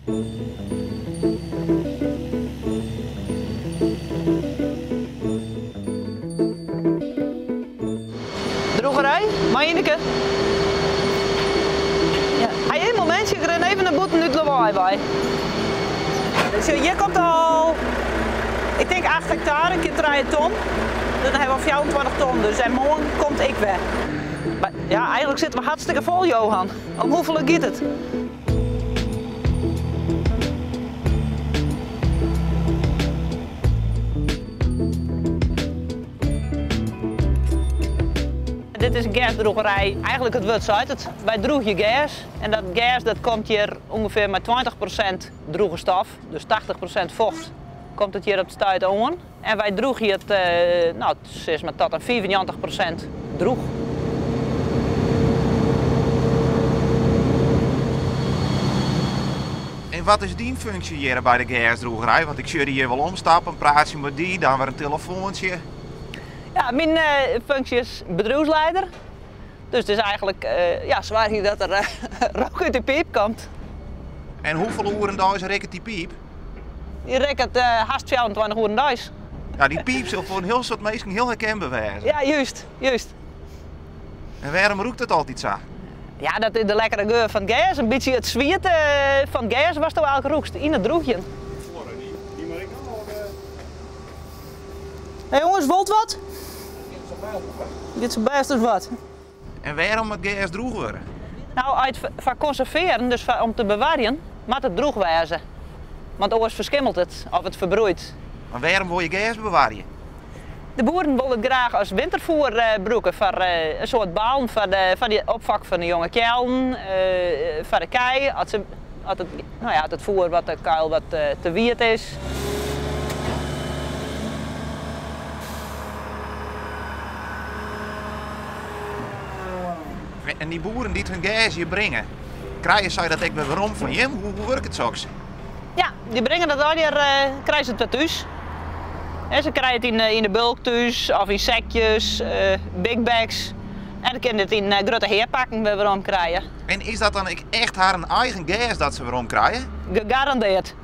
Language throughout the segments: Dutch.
Drogerij, Marineke. Ja. Hij een momentje, ik ren even naar boeten uit lawaai bij. Dus hier komt al, ik denk 8 hectare, een keer 3 ton. Dus dan hebben we 24 ton, dus en morgen komt ik weg. Maar ja, eigenlijk zitten we hartstikke vol, Johan. Om hoeveel gaat het? Dit is een gasdrogerij, eigenlijk het wordt uit. Wij droeg je gas en dat gas dat komt hier ongeveer met 20% droge stof, dus 80% vocht komt het hier op de stuit aan. En wij droegen hier het, zeg maar tot een 95% droeg. En wat is die functie hier bij de gasdrogerij? Want ik zie hier wel omstappen, praat je met die, dan weer een telefoontje. Ja, mijn functie is bedrijfsleider. Dus het is eigenlijk zwaar hier dat er rook uit de piep komt. En hoeveel uren daar rekent die piep? Je rekent haast 24 uur thuis. Ja, die piep zal voor een heel soort mensen heel herkenbaar zijn. Ja, juist. En waarom roept het altijd zo? Ja, dat is de lekkere geur van gas. Een beetje het zwiert van gas was toch wel geroekst in het droegje. Hé jongens, wilt wat? Dit is best dus wat. En waarom het gas droeg worden? Nou, uit van conserveren, dus om te bewaren, moet het droeg wezen. Want anders verskimmelt het of het verbroeit. Maar waarom wil je gas bewaren? De boeren willen het graag als wintervoer gebruiken voor een soort baan voor de opvak van de jonge kelden, voor de kei, als het voer wat de kuil wat te wierd is. En die boeren die het hun gas hier brengen, krijgen zij dat ook weer waarom van je? Hoe werkt het zo? Ja, die brengen dat al hier, krijgen ze het thuis. En ze krijgen het in de bulk thuis of in zakjes, big bags. En dan kunnen het in grote heerpakken weer waarom krijgen. En is dat dan ook echt haar een eigen gas dat ze waarom krijgen? Gegarandeerd.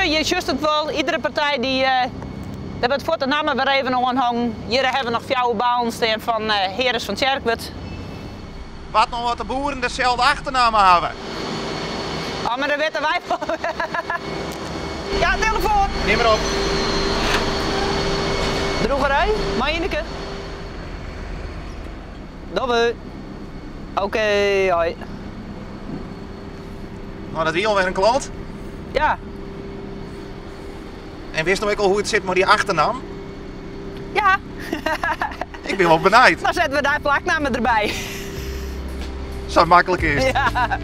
Je juist het wel, iedere partij die hebben het voor de namen weer even aanhangen. Hier hebben we nog 4 balen staan van Heres van Tjerkwet. Wat nog wat de boeren dezelfde achternamen hebben? Oh, maar dat weten wij van. Ja, telefoon! Neem maar op. Drogerij, Marineke. Doei. Oké, hoi. Nou, dat is alweer een klant. Ja. En wist nog ook al hoe het zit met die achternaam? Ja. Ik ben wel benieuwd. Dan zetten we daar plaknamen erbij. Zo makkelijk is het. Ja.